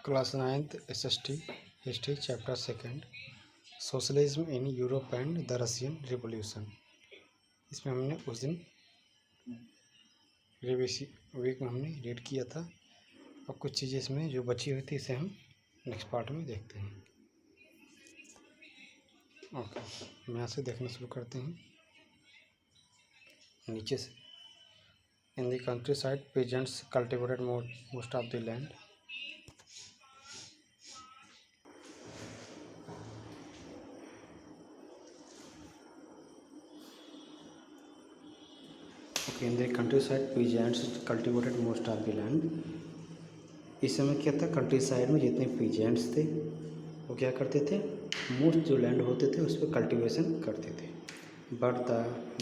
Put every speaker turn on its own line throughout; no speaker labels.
Class 9th SST history chapter second socialism in Europe and the Russian revolution. इसमें हमने उस दिन week में हमने रीड किया था। अब कुछ चीज़ें इसमें जो बची हुई थी इसे हम नेक्स्ट पार्ट में देखते हैं। ओके, हम यहाँ से देखना शुरू करते हैं नीचे से। In the country side peasants cultivated most of the land. In the country side peasants cultivated most of the land. इस समय क्या था, कंट्री साइड में जितने पीजेंट्स थे वो क्या करते थे, मोस्ट जो लैंड होते थे उस पर कल्टिवेशन करते थे। But the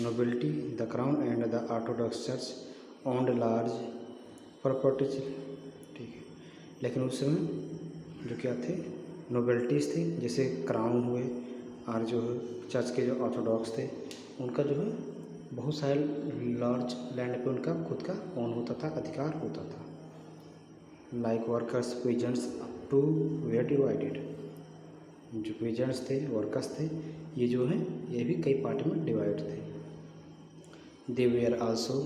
nobility, the crown and the Orthodox church owned large properties. ठीक है, लेकिन उस समय जो क्या थे, नोबिलिटीज़ थे, जैसे क्राउन हुए और जो चर्च के जो ऑर्थोडॉक्स थे उनका जो है बहुत सारे लार्ज लैंड पे उनका खुद का ओन होता था, अधिकार होता था। Like workers peasants up to were divided. जो पीजेंट्स थे, वर्कर्स थे, ये जो है ये भी कई पार्ट में डिवाइड थे। They were also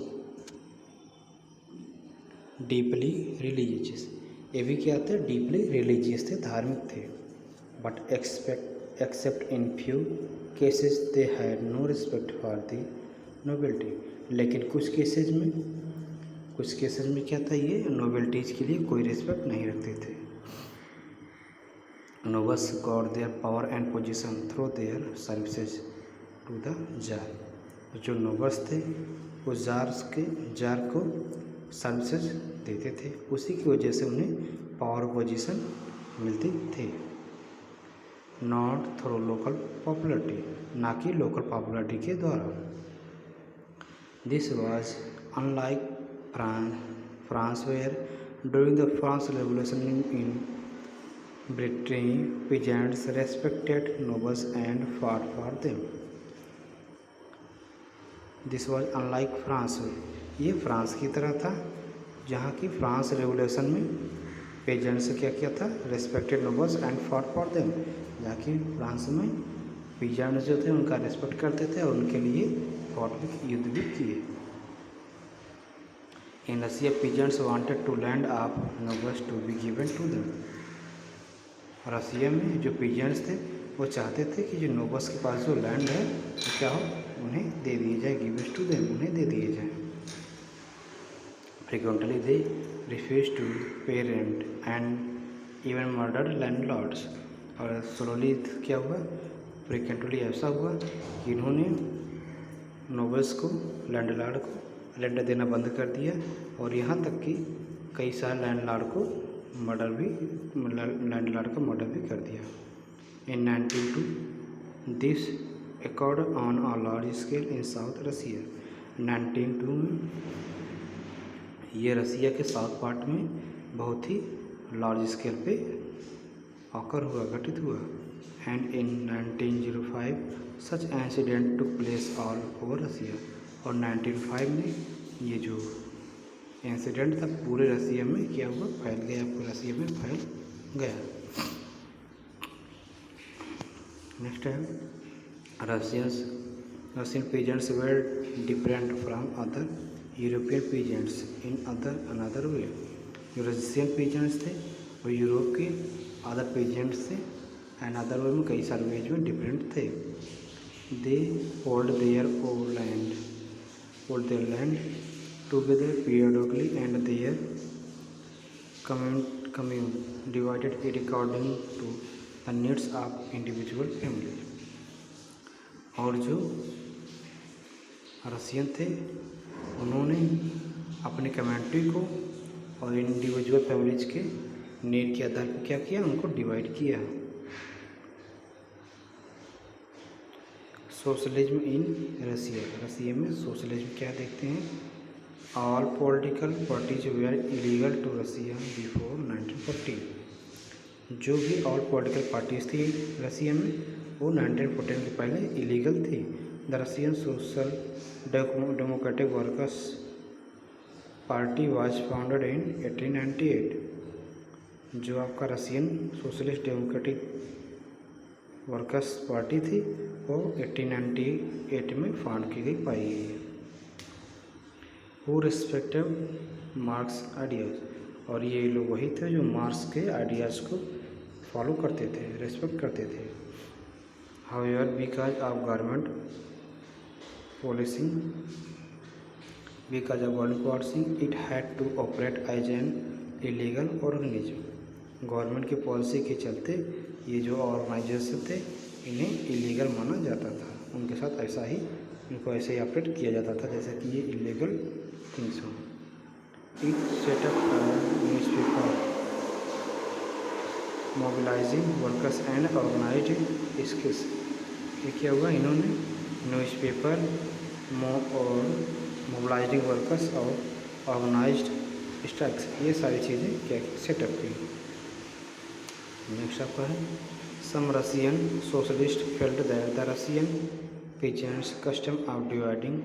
deeply religious. ये भी क्या थे, डीपली रिलीजियस थे, धार्मिक थे। But except in few cases they had no respect for the nobility. लेकिन कुछ केसेज में क्या था, ये नोबिलिटीज़ के लिए कोई रिस्पेक्ट नहीं रखते थे। Nobles got their power and position through their services to the tsar. जो नोबल्स थे वो जार को सर्विसेज देते थे, उसी की वजह से उन्हें पावर पोजीशन मिलती थी। नॉट थ्रू लोकल पॉपुलरिटी, ना कि लोकल पॉपुलरिटी के द्वारा। This was unlike France where during the French Revolution in Britain peasants respected nobles and fought for them. This was unlike France, ये फ्रांस की तरह था जहाँ की फ्रांस रेवोल्यूशन में पेजेंट्स से क्या किया था, respected nobles and fought for them. जहाँ की फ्रांस में पेजेंट्स जो थे उनका रेस्पेक्ट करते थे और उनके लिए युद्ध भी किए। In Russia peasants wanted to land of nobles to be given to them. Russia में जो पीजेंट्स थे वो चाहते थे कि जो नोबल्स के पास जो लैंड है वो क्या हो, उन्हें दे दिए जाए, गिवन टू देम, उन्हें दे दिए जाए। फ्रीक्वेंटली दे रिफ्यूज टू पे rent and even murder landlords. और स्लोली क्या हुआ, फ्रीक्वेंटली ऐसा हुआ कि इन्होंने नोबल्स को, लैंडलॉर्ड को लैंड देना बंद कर दिया और यहाँ तक कि कई सारे लैंडलॉर्ड का मर्डर भी कर दिया। In 1902 this occurred on a large scale in south Russia. 1902 में ये रसिया के साउथ पार्ट में बहुत ही लार्ज स्केल पे ऑकर हुआ, घटित हुआ। And in 1905 such incident took place all over Russia. और 1905 में ये जो इंसिडेंट था पूरे रसिया में क्या हुआ, फैल गया, पूरे रसिया में फैल गया। नेक्स्ट है Russian peasants were different from other European peasants in another way. जो रशियन पीजेंट्स थे वो यूरोप के अदर पीजेंट्स थे एंड अदर वे में कई सारे वेज में डिफरेंट थे। They hold their land together periodically and their commune divided it according to the needs of individual family। और जो रसियन थे उन्होंने अपनी कम्युनिटी को और इंडिविजुअल फैमिलीज के नीड के आधार पर क्या किया, उनको डिवाइड किया। सोशलिज्म इन रसिया में सोशलिज्म क्या देखते हैं, all political parties were illegal to Russia before 1914। जो भी ऑल पॉलिटिकल पार्टीज थी रसिया में वो 1914 के पहले इलीगल थी। The Russian social democratic workers party was founded in 1898। जो आपका Russian socialist democratic workers party थी वो 1898 में फाउंड की गई पाई गई है। हु रिस्पेक्टेड मार्क्स आइडियाज, और ये लोग वही थे जो मार्क्स के आइडियाज़ को फॉलो करते थे, रिस्पेक्ट करते थे। However because of government policing it had to operate as an illegal organism. Government की पॉलिसी के चलते ये जो ऑर्गेनाइजेशन थे इन्हें इलीगल माना जाता था, उनके साथ ऐसा ही इनको ऐसे ही ऑपरेट किया जाता था जैसे कि ये इलीगल थिंग्स हों। It set up newspaper mobilising workers and organised skills. ये क्या हुआ, इन्होंने न्यूज़पेपर और मोबिलाइजिंग वर्कर्स और ऑर्गेनाइज्ड स्ट्राइक्स ये सारी चीज़ें क्या सेटअप की। नेक्स्ट आपका है some Russian socialist felt that the Russian peasants custom of dividing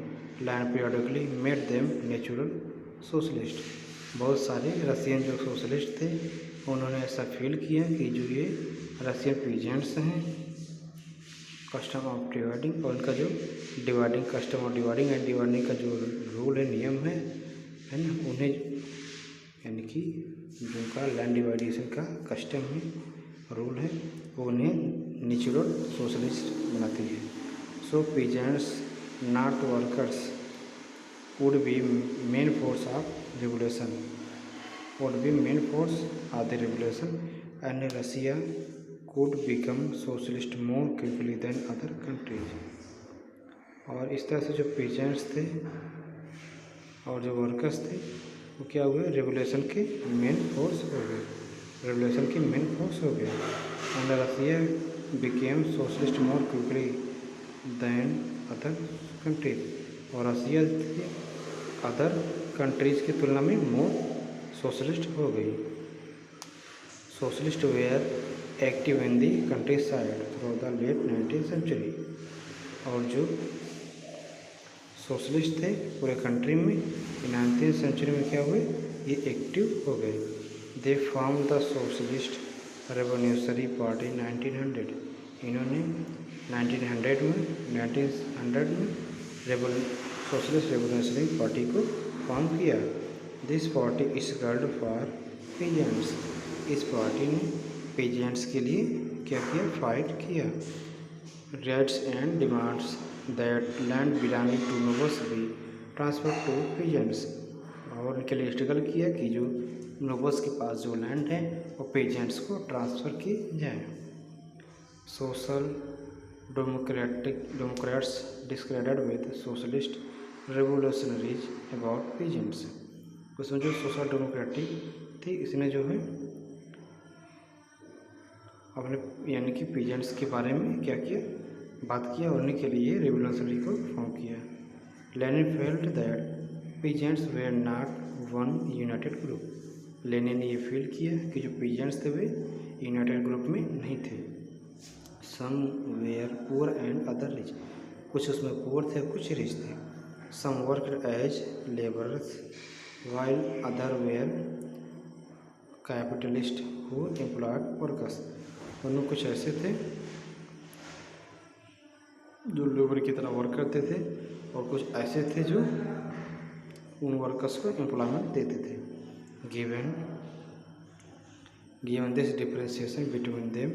land periodically made them natural socialist। बहुत सारे रशियन जो सोशलिस्ट थे उन्होंने ऐसा फील किया कि जो ये रशियन पीजेंट्स हैं कस्टम ऑफ डिवाइडिंग, और उनका जो dividing custom of dividing and dividing का जो रूल है, नियम है ना, उन्हें यानी कि जो उनका लैंड डिवाइडेशन का कस्टम है, रूल है, वो उन्हें नेचुरल सोशलिस्ट बनाती है। So peasants, not workers, would be main force of revolution. Would be main force of the revolution, and Russia could become socialist more quickly than other countries। और इस तरह से जो peasants थे और जो वर्कर्स थे वो क्या हुए, रेवोल्यूशन के मेन फोर्स हो गए, रेवोल्यूशन के मेन फोर्स हो गए। And Russia became socialist more quickly than other countries, और रशिया अदर कंट्रीज़ की तुलना में मोर सोशलिस्ट हो गई। Socialist were active in the countryside through the late 19th century, और जो सोशलिस्ट थे पूरे कंट्री में 19th सेंचुरी में क्या हुए, ये एक्टिव हो गए। They form the socialist revolutionary party 1900। इन्होंने 1900 में सोशलिस्ट रेवोल्यूशनरी पार्टी को फॉर्म किया। This party is geared for peasants. इस पार्टी ने पीजेंट्स के लिए क्या किया, फाइट किया। Rights and demands that land belonging to nobles be transfer to peasants, और उनके लिए स्ट्रगल किया कि जो नोबल्स के पास जो लैंड है वो पीजेंट्स को ट्रांसफ़र की जाए। Social Democrats discredited with socialist revolutionaries about peasants. उसमें जो सोशल डेमोक्रेटिक थी इसने जो है अपने यानी कि पीजेंट्स के बारे में क्या किया, बात किया, और उन्हीं के लिए रेवोल्यूशनरी को फॉर्म किया। Lenin felt that peasants were not one united group. Lenin ने ये फील किया कि जो पीजेंट्स थे वे यूनाइटेड ग्रुप में नहीं थे। Some were poor and other rich, कुछ उसमें पुअर थे, कुछ रिच थे। Some worked as labourers while other were capitalist who employed workers. उनमें कुछ ऐसे थे जो लेबर की तरह वर्क करते थे, और कुछ ऐसे थे जो उन वर्कर्स को एम्प्लॉयमेंट देते थे। Given this differentiation between them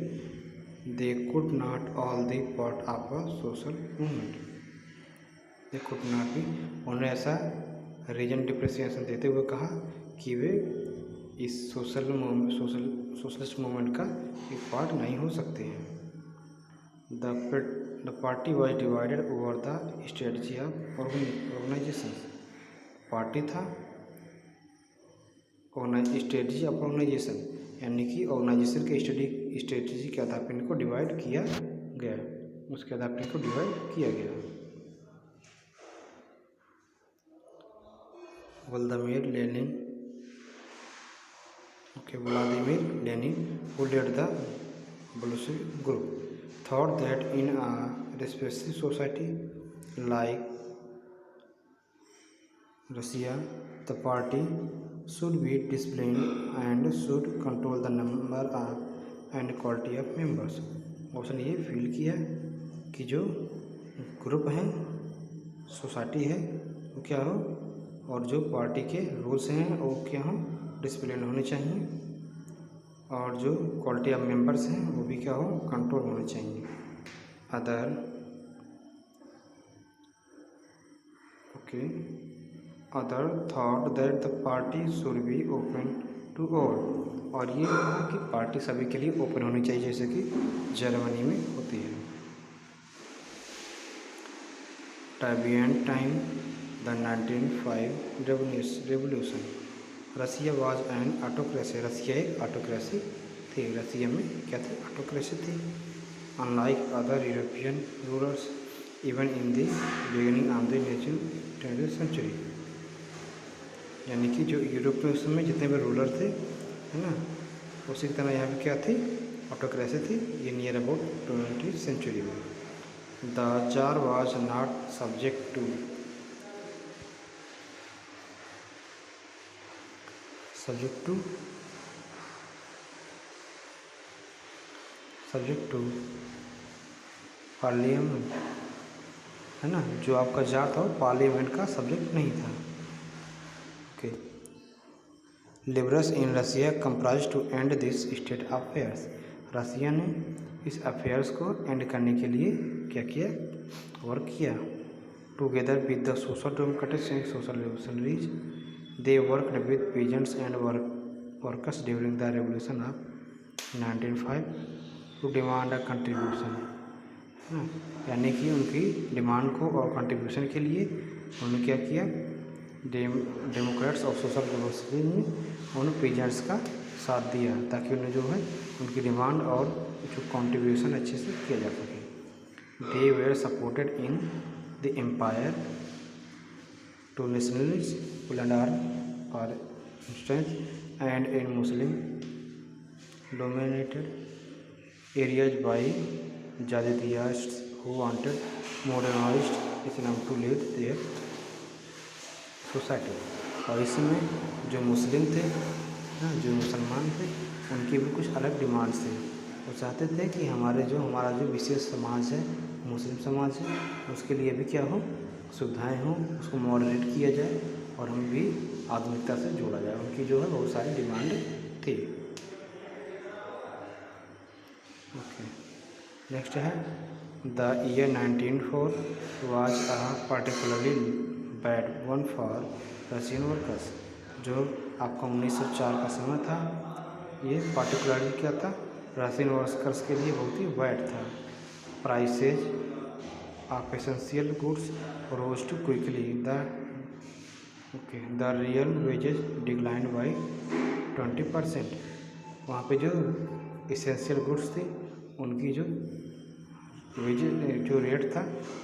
they could not all the part of a social movement। they could not be, उन्होंने ऐसा रीजन डिफ्रेंशिएशन देते हुए कहा कि वे इस सोशलिस्ट मूवमेंट का एक पार्ट नहीं हो सकते हैं। The party was divided over the strategy of organisation. Party था स्ट्रेटजी ऑफ ऑर्गेनाइजेशन, यानी कि ऑर्गेनाइजेशन के स्ट्रेटजी के आधार पर इनको डिवाइड किया गया, उसके आधार पर इनको डिवाइड किया गया। Vladimir Lenin who led the Bolshevik group thought that in a repressive society like Russia the party should be disciplined and should control the number and quality of members। Option ये feel किया कि जो group हैं, society है, वो क्या हो, और जो पार्टी के रूल्स हैं वो क्या हो, डिसिप्लिन होने चाहिए, और जो क्वालिटी ऑफ मेंबर्स हैं वो भी क्या हो, कंट्रोल होने चाहिए। Other thought that the party should be open to all. और ये कहा कि पार्टी सभी के लिए ओपन होनी चाहिए, जैसे कि जर्मनी में होती है। टाइबियन time the 1905 revolution. Russia was an autocracy. Russia एक ऑटोक्रेसी थी। रसिया में क्या थी, ऑटोक्रेसी थी। Unlike other European rulers even in the beginning of the 20th century. यानी कि जो यूरोप में उस समय जितने भी रूलर थे, है ना, उसी की तरह यहाँ पे क्या थी, ऑटोक्रेसी थी। ये नियर अबाउट 20th सेंचुरी में। The tsar was not subject to parliament, है ना। जो आपका जार था वो पार्लियामेंट का सब्जेक्ट नहीं था। Okay. Liberals in Russia comprise to end this state affairs. Russia ने इस अफेयर्स को एंड करने के लिए क्या किया, वर्क किया। Together with the social democrats and social revolutionaries they worked with peasants and workers during the revolution of 1905 to demand a contribution. यानी कि उनकी डिमांड को और कंट्रीब्यूशन के लिए उन्होंने क्या किया, डेमोक्रेट्स और सोशल रेवोल्यूशन में उन्होंने पीजेंट्स का साथ दिया, ताकि उन्हें जो है उनकी डिमांड और जो कंट्रीब्यूशन अच्छे से किया जा सके। They were supported in the empire to nationalist Poland for instance and in Muslim dominated areas by Jadidists who wanted modernized Islam to lead their society। और इसमें जो मुस्लिम थे, जो मुसलमान थे, उनकी भी कुछ अलग डिमांड्स थे। वो चाहते थे कि हमारा जो विशेष समाज है, मुस्लिम समाज है, उसके लिए भी क्या हो, सुविधाएं हों, उसको मॉडरेट किया जाए और हम भी आधुनिकता से जोड़ा जाए। उनकी जो है बहुत सारी डिमांड थी। ओके, नेक्स्ट है the year 1904 was a particularly bad one for Russian workers. जो आपका 1904 का समय था, ये पार्टिकुलरली क्या था, रशियन वर्कर्स के लिए बहुत ही बैड था। Prices of essential goods rose too quickly. The real wages declined by 20%। वहाँ पे जो एसेंशियल गुड्स थी, उनकी जो रेट था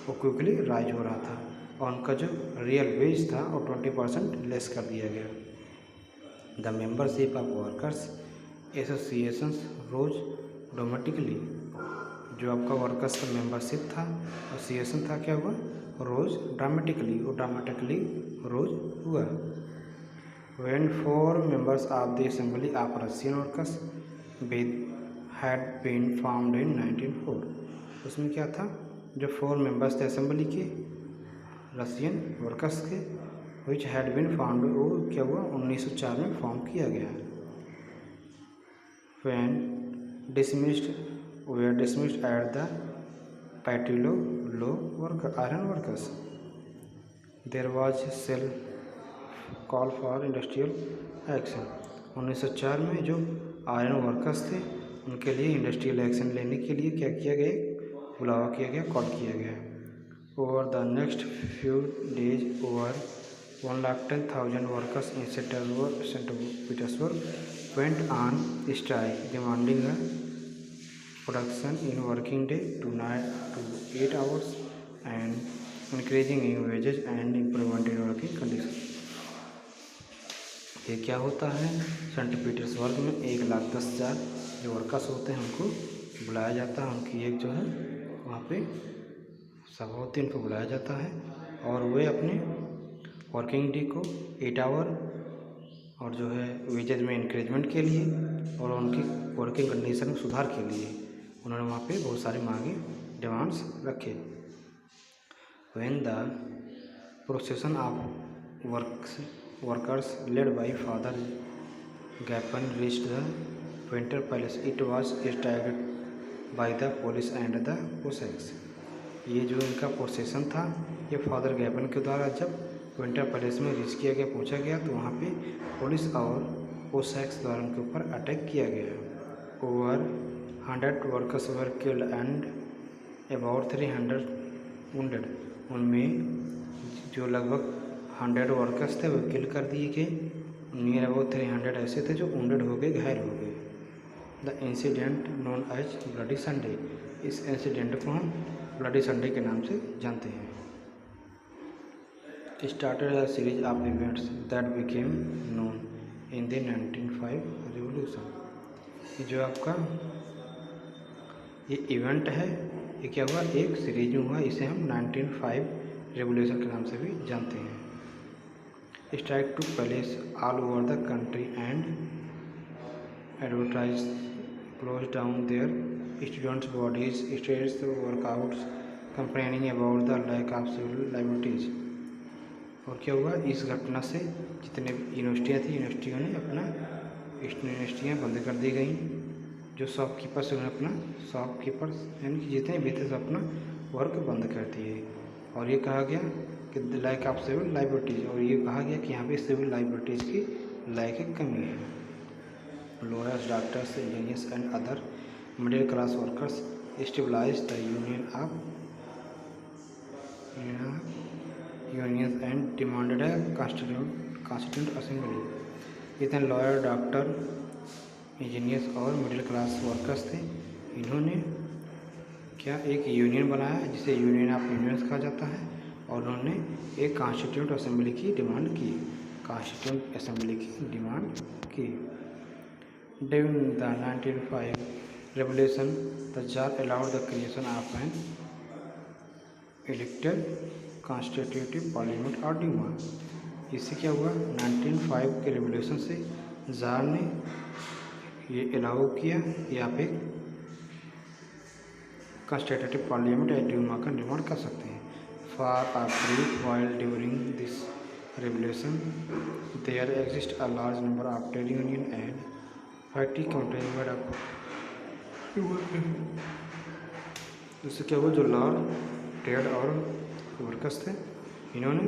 वो क्विकली राइज हो रहा था, और उनका जो रियल वेज था वो 20% लेस कर दिया गया। The membership of workers associations rose dramatically. जो आपका वर्कर्स का मेंबरशिप था, एसोसिएशन था, क्या हुआ, रोज ड्रामेटिकली रोज हुआ। When 4 members of the assembly of Russian workers had been formed in 1904। उसमें क्या था, जो 4 members थे असेंबली के, रशियन वर्कर्स के, विच हैड बीन फॉर्म्ड, वो क्या हुआ, 1904 में फॉर्म किया गया। When dismissed at the Putilov iron workers there was self call for industrial action. 1904 में जो आयरन वर्कर्स थे, उनके लिए इंडस्ट्रियल एक्शन लेने के लिए क्या किया गया, बुलावा किया गया, कॉल किया गया। Over the next few days over 110,000 workers in Saint Petersburg went on strike demanding a production in working day to 8 hours and increasing in wages and improvement in working conditions। ये क्या होता है, Saint Petersburg में 1,10,000 जो workers होते हैं उनको बुलाया जाता है। उनकी एक जो है वहाँ पे सभा होती है, उनको बुलाया जाता है, और वे अपने वर्किंग डे को 8 आवर और जो है वेजेज में इंक्रीजमेंट के लिए और उनकी वर्किंग कंडीशन में सुधार के लिए उन्होंने वहाँ पे बहुत सारी मांगे डिमांड्स रखे। When the procession of workers led by father Gapon reached the winter palace it was stacked by the police and the Cossacks. ये जो इनका प्रोसेशन था ये फादर गैपन के द्वारा जब विंटर पैलेस में रीच किया गया, पहुंचा गया, तो वहाँ पे पुलिस और कोसैक्स द्वारा उनके ऊपर अटैक किया गया। Over 100 workers were killed and about 300 wounded. उनमें जो लगभग 100 वर्कर्स थे वो किल कर दिए गए, नियर अबाउट 300 ऐसे थे जो वुंडेड हो गए, घायल हो गए। The incident known as bloody Sunday. इस इंसिडेंट को हम ब्लडी संडे के नाम से जानते हैं। Started a series of events that became known in the 1905 revolution। ये जो आपका ये इवेंट है ये क्या हुआ, एक सीरीज में हुआ, इसे हम 1905 रेवोल्यूशन के नाम से भी जानते हैं। Strike to place all over the country and advertise close down their students bodies states workouts complaining about the lack of civil liabilities. और क्या हुआ, इस घटना से जितने यूनिवर्सिटियाँ थी यूनिवर्सिटियों ने अपना यूनिवर्सिटियाँ बंद कर दी गई। जो शॉपकीपर्स उन्होंने अपना शॉपकीपर्स यानी कि जितने भी थे अपना वर्क बंद कर दिए। और ये कहा गया कि लैक ऑफ सिविल लाइबिलिटीज, और ये कहा गया कि यहाँ पे सिविल लाइबिलिटीज की लैक कमी है। Lawyers, doctors, engineers and other middle class workers stabilise the unions and demanded है कॉन्स्टिट्यूंट असेंबली। जितने लॉयर, डॉक्टर, इंजीनियर्स और मिडिल क्लास वर्कर्स थे इन्होंने क्या एक यूनियन बनाया जिसे यूनियन ऑफ यूनियंस कहा जाता है, और उन्होंने एक कॉन्स्टिट्यूंट असेंबली की डिमांड की, कॉन्स्टिट्यूंट असेंबली की डिमांड की। During the 1905 revolution the jar allowed the creation of an elected constitutive parliament और डीमा। इससे क्या हुआ, 1905 के रेवोल्यूशन से जार ने ये अलाउ किया कि आप एक कॉन्स्टिट्यूटिव पार्लियामेंट या डीमा का निर्माण कर सकते हैं। For a brief while during this revolution there exist a large number of trade union and party counter. इससे क्या हुआ, जो लॉ, ट्रेड और वर्कर्स थे इन्होंने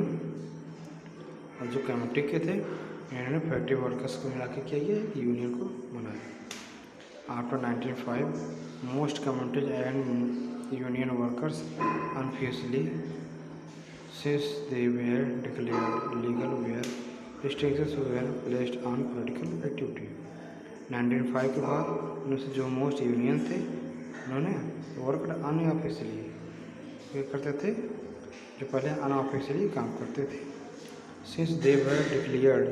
और जो कमेटी के थे इन्होंने फैक्ट्री वर्कर्स को मिला के किया ये यूनियन को बनाया। After 1905 most communities and union workers unofficially since they were declared legal were restrictions were placed on political activity. 1905 के बाद उनसे जो मोस्ट यूनियन थे उन्होंने वर्कड अनऑफिशियली ये करते थे, जो पहले अनऑफिशियली काम करते थे। Since they were declared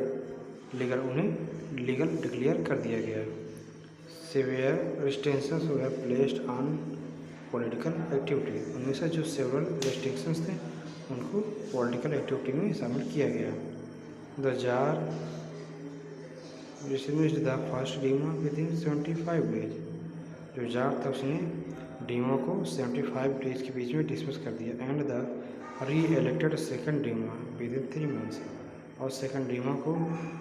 legal, उन्हें लीगल डिक्लेयर कर दिया गया। Severe restrictions were placed on political activity, उनमें से जो सेवरल रिस्ट्रिक्शंस थे उनको पॉलिटिकल एक्टिविटी में शामिल किया गया। The tsar dismissed the first Duma within 75 days. जो जार था उसने डीमा को 75 डेज के बीच में डिसमिस कर दिया। एंड द री एलेक्टेड सेकेंड डीमा विद इन 3 मंथ्स, और सेकेंड डीमा को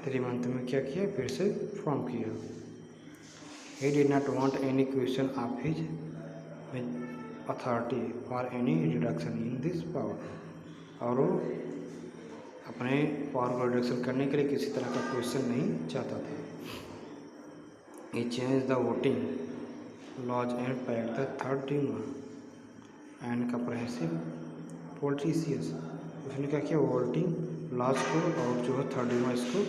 3 मंथ में क्या किया, फिर से फॉर्म किया। He did not want any question of his authority for any reduction in this power, और वो अपने पावर को रिडक्शन करने के लिए किसी तरह का क्वेश्चन नहीं चाहता था। He change the voting laws and packed the third Duma and comprehensive politicians. उसने क्या किया, वोटिंग लॉज को और जो है थर्ड डीमा इसको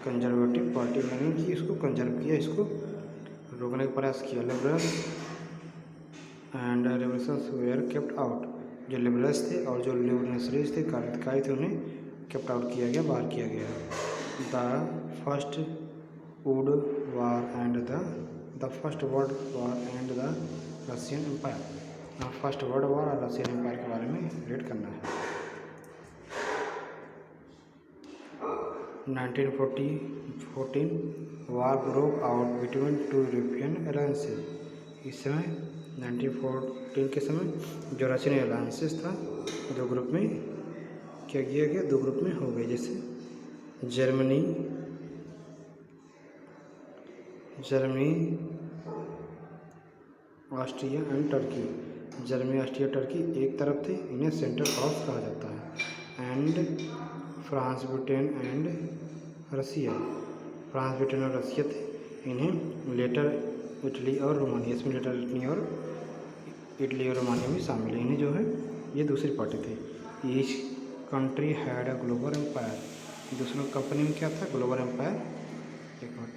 कंजर्वेटिव पार्टी यानी कि इसको कंजर्व किया, इसको रोकने का प्रयास किया। Liberals and revolutions were kept out. जो लिबरल्स थे और जो रेवोल्यूशनरीज थे, क्रांतिकारी थे, उन्हें केप्ट आउट किया गया, बाहर किया गया। The first world war and the first world war and the Russian empire. First world war और रशियन एम्पायर के बारे में रीड करना है। 1914 war broke out between two European alliances. इस समय 1914 के समय जो रशियन अलायंसेस था दो ग्रुप में क्या किया गया, दो ग्रुप में हो गए, जैसे Germany Austria and Turkey. Germany, Austria, Turkey एक तरफ थे, इन्हें सेंटर पावर्स कहा जाता है। And France, Britain and Russia, France, Britain और रसिया थे, इन्हें लेटर इटली और रोमानिया, इसमें लेटर इटली और रोमानिया भी शामिल है, इन्हें जो है ये दूसरी पार्टी थी। Each country had a global empire. दूसरी कंपनी में क्या था, global empire.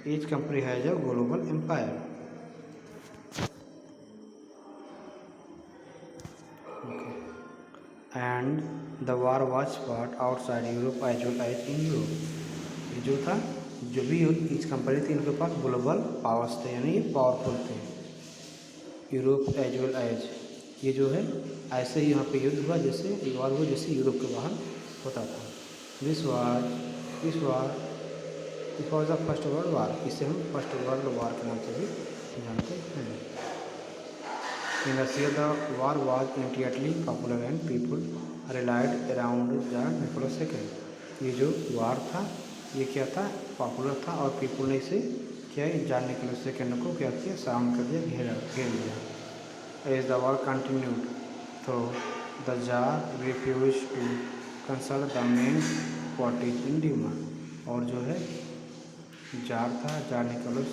Each country has a global empire. And the war was fought outside Europe as well as in Europe. ये जो था, जो भी ईच कंपनी थी इनके पास ग्लोबल पावर्स थे, यानी ये पावरफुल थे। यूरोप एज वेल एज, ये जो है ऐसे ही यहाँ पे युद्ध हुआ जैसे वार हुआ जैसे यूरोप के बाहर होता था। This was the first world वार। इसे हम फर्स्ट वर्ल्ड वार के नाम से भी जानते हैं। In Russia the war was immediately popular and people rallied around the Nicholas second. ये जो वार था ये क्या था, पॉपुलर था, और पीपल ने इसे क्या जान निकोलस सेकेंड को क्या किया, सराउंड कर दिया, घेर लिया। एज द वार कंटिन्यूड तो the tsar refuse to consult the main parties in Duma. और जो है जार था, जार निकोलस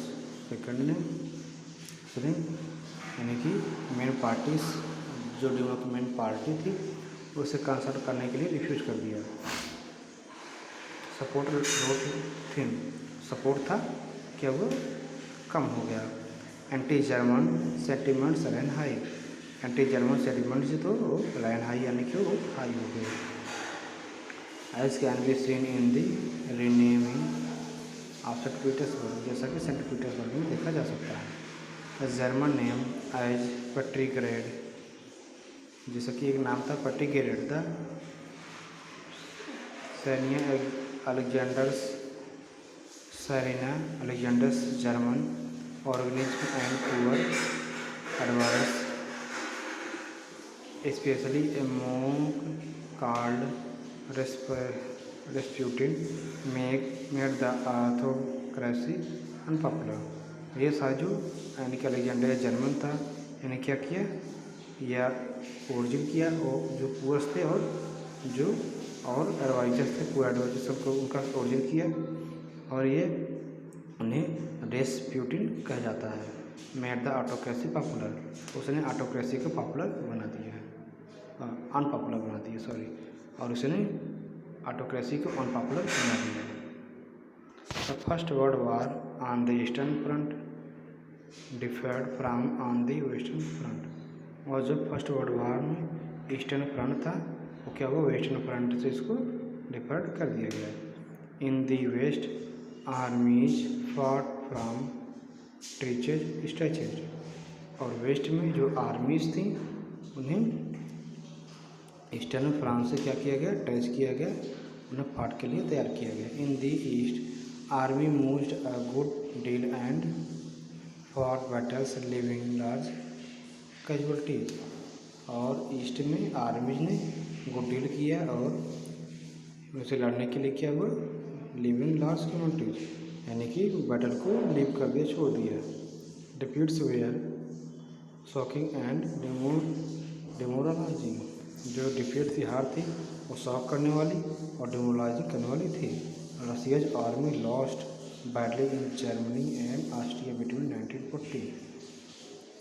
सेकेंड ने उसने यानी कि मेन पार्टीज, जो ड्यूमा की मेन पार्टी थी उसे कंसल्ट करने के लिए रिफ्यूज कर दिया। सपोर्ट था क्या वो कम हो गया। Anti German sentiments ran high. Anti German sentiments तो रैन हाई यानी कि वो हाई हो गए। As can be seen in the renaming of Saint Petersburg, जैसा कि सेंट पीटर्सबर्ग में देखा जा सकता है। जर्मन नेम एज पेट्रीग्रेड, जैसा कि एक नाम था Petrograd. The Serena Alexander's German organism and poor adverse, especially a monk called Rasputin, made the autocracy unpopular। ये सारा जो यानी कि अलेक्जेंडर जर्मन था, यानी क्या किया या ओरिजिन किया, और जो पुअर्स थे और जो और एडवाइजर्स थे, पूरा एडवाइजर सबको उनका ओरिजिन किया, और ये उन्हें रेस्प्यूटिन कहा जाता है। मेड द ऑटोक्रेसी पॉपुलर, उसने ऑटोक्रेसी को पॉपुलर बना दिया है, अनपॉपुलर बना दिया सॉरी, और उसने ऑटोक्रेसी को अनपॉपुलर बना दिया। The first world war on the eastern front deferred from on the western front. और जो फर्स्ट वर्ल्ड वार में ईस्टर्न फ्रंट था वो क्या हुआ, वेस्टर्न फ्रंट से इसको डिफर्ड कर दिया गया। In the west armies fought from trenches stretches, और वेस्ट में जो आर्मीज थी उन्हें ईस्टर्न फ्रांस से क्या किया गया, टच किया गया, उन्हें फाट के लिए तैयार किया गया। In the east army moved a good deal and fought battles living large casualties, और ईस्ट में आर्मीज ने गुड डील किया और उसे लड़ने के लिए क्या हुआ, लिविंग लार्ज कैजुअल्टीज, यानी कि बैटल को लीव कर दिया, छोड़ दिया। Defeats were shocking and demoralising, जो डिफीट थी, हार थी, वो शॉक करने वाली और डिमोरलाइजिंग करने वाली थी। Russia's army lost बैटली in Germany and Austria between 1940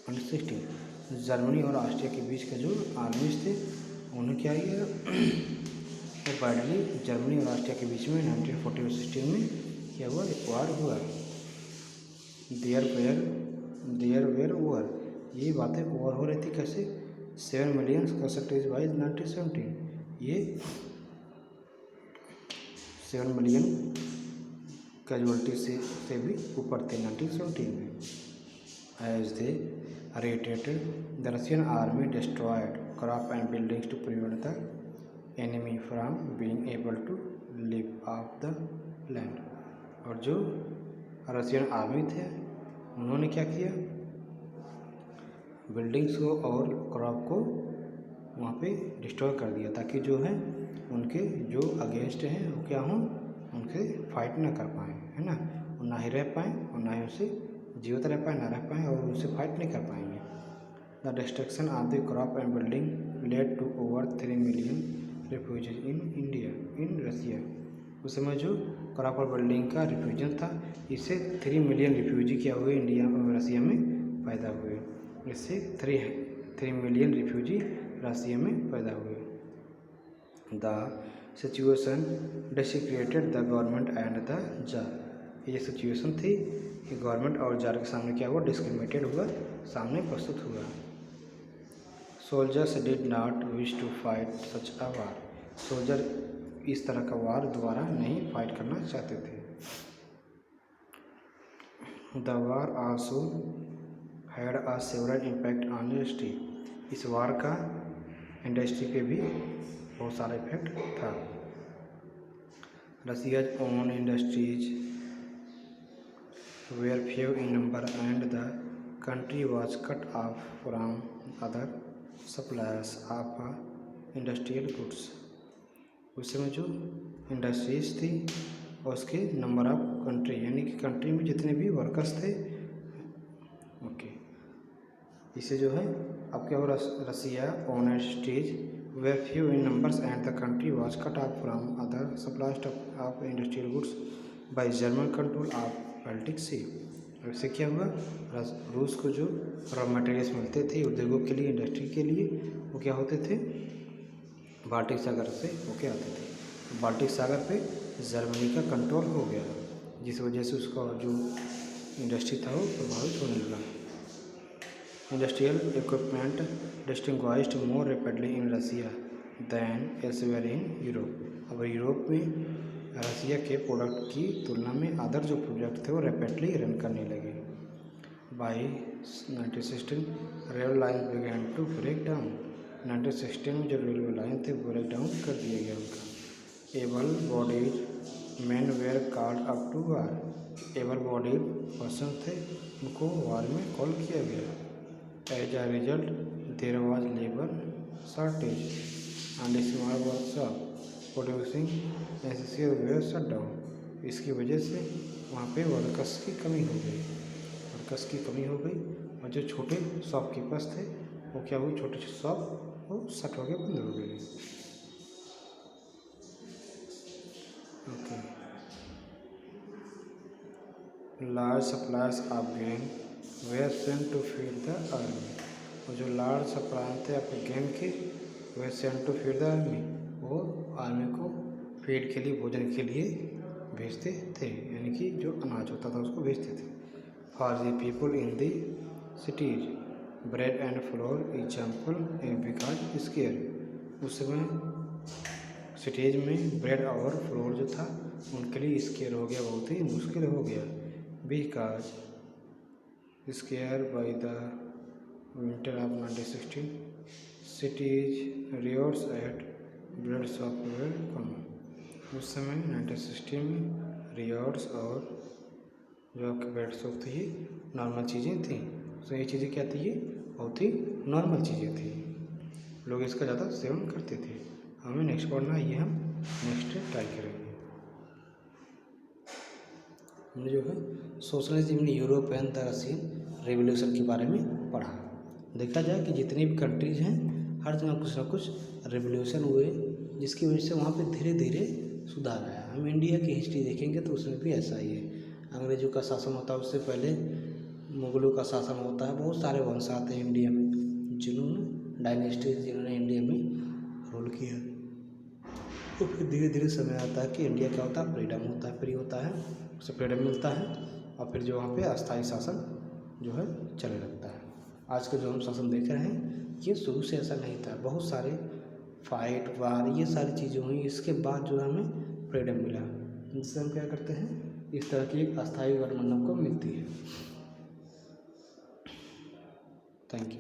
and 16। Germany और ऑस्ट्रिया के बीच का जो आर्मीज थे उन्हें क्या किया, वो बैटली जर्मनी और ऑस्ट्रिया के बीच में 1940 और 16 में क्या हुआ, एक वार हुआ। देयर वेयर वॉर, ये बातें वॉर हो रही थी कैसे, 7 मिलियन कैसेटेज बाई 1917, ये 7 मिलियन कैजुअल्टी से भी ऊपर थे 1917 में। As they retreated, the Russian army destroyed crop and buildings to prevent the enemy from being able to live off the land. और जो रशियन आर्मी थे उन्होंने क्या किया, बिल्डिंग्स को और क्रॉप को वहाँ पे डिस्ट्रॉय कर दिया, ताकि जो है उनके जो अगेंस्ट हैं वो क्या हों, उनसे फाइट ना कर पाएँ, है ना, और ना ही रह पाएँ और ना ही उनसे जीवित रह पाएँ, ना रह पाएँ और उनसे फाइट नहीं कर पाएंगे। The destruction of the crop and building led to over 3 million refugees in India in Russia. उस समय जो क्रॉप और बिल्डिंग का रिफ्यूजन था, इससे 3 मिलियन रिफ्यूजी क्या हुए, इंडिया और रसिया में पैदा हुए। इससे 3 मिलियन रिफ्यूजी रसिया में पैदा हुए। The situation discredited the government and the tsar. ये सिचुएशन थी कि गवर्नमेंट और जार के सामने क्या हुआ, डिस्क्रिमिनेटेड हुआ, सामने प्रस्तुत हुआ। Soldiers did not wish to fight such a war. Soldier इस तरह का वार दोबारा नहीं फाइट करना चाहते थे। The war also had a several impact on industry. इस वार का इंडस्ट्री पे भी बहुत सारा इफेक्ट था। Russia's own industries were few in number and the country was cut off from other suppliers of industrial goods. उस समय जो इंडस्ट्रीज थी और उसके नंबर ऑफ कंट्री, यानी कि कंट्री में जितने भी वर्कर्स थे, ओके, इसे जो है अब क्या हो, Russia own industries were few in numbers and the country was cut off from other suppliers of industrial goods by German control of Baltic sea. इससे क्या हुआ, रूस को जो रॉ मटेरियल्स मिलते थे उद्योगों के लिए, इंडस्ट्री के लिए, वो क्या होते थे, बाल्टिक सागर से होके आते थे। बाल्टिक सागर पे जर्मनी का कंट्रोल हो गया, जिस वजह से उसका जो इंडस्ट्री था वो प्रभावित होने लगा। Industrial equipment distinguished more rapidly in Russia than elsewhere in Europe. अब यूरोप में रसिया के प्रोडक्ट की तुलना में अदर जो प्रोडक्ट थे वो रैपिडली रन करने लगे। By 1916 railway line began to break down. 1916 में जो रेलवे लाइन थे ब्रेक डाउन कर दिया गया उनका। Able bodies man were called up to war. Able bodied person थे, उनको वार में कॉल किया गया। As a result there was labour shortage and small workshop producing essential were shut down. इसकी वजह से वहाँ पे वर्कर्स की कमी हो गई, और जो छोटे शॉपकीपर्स थे वो क्या हुए, छोटे शॉप वो शट हो गए, बंद हो गए। Okay, large suppliers of game were sent to feed the army. और जो लार्ज सप्लायर थे आपके गेम के, were sent to feed the army, वो आर्मी को फीड के लिए, भोजन के लिए भेजते थे, यानी कि जो अनाज होता था उसको भेजते थे। For the people in the cities bread and floor example because square. उस समय सिटीज में ब्रेड और फ्लोर जो था उनके लिए स्केयर हो गया, बहुत ही मुश्किल हो गया। Because scarce by the winter of 1916 cities riots at bread shop were common. उस समय 1916 में रियोर्स और जो आपके ब्रेड शॉप थी ये नॉर्मल चीज़ें थी। तो ये चीज़ें क्या थी, ये बहुत ही नॉर्मल चीज़ें थी, लोग इसका ज़्यादा सेवन करते थे। हमें नेक्स्ट पढ़ना है, ये हम नेक्स्ट ट्राई करेंगे। हमने जो है socialism in Europe and the Russian revolution के बारे में पढ़ा। देखा जाए कि जितनी भी कंट्रीज हैं हर जगह कुछ ना कुछ रेवोल्यूशन हुए, जिसकी वजह से वहाँ पे धीरे धीरे सुधार आया। हम इंडिया की हिस्ट्री देखेंगे तो उसमें भी ऐसा ही है। अंग्रेज़ों का शासन होता है, उससे पहले मुग़लों का शासन होता है। बहुत सारे वंश आते हैं इंडिया में, जिन्होंने डायनेस्टीज, जिन्होंने इंडिया में रूल किया। तो फिर धीरे धीरे समय आता है कि इंडिया क्या होता है, फ्रीडम होता है, फ्री होता है, उसे फ्रीडम मिलता है, और फिर जो वहाँ पे अस्थायी शासन जो है चलने लगता है। आज का जो हम शासन देख रहे हैं ये शुरू से ऐसा नहीं था, बहुत सारे फाइट वार ये सारी चीज़ें हुई, इसके बाद जो हमें फ्रीडम मिला, जिससे हम क्या करते हैं, इस तरह की एक अस्थायी गवर्नमेंट हमको मिलती है। Thank you.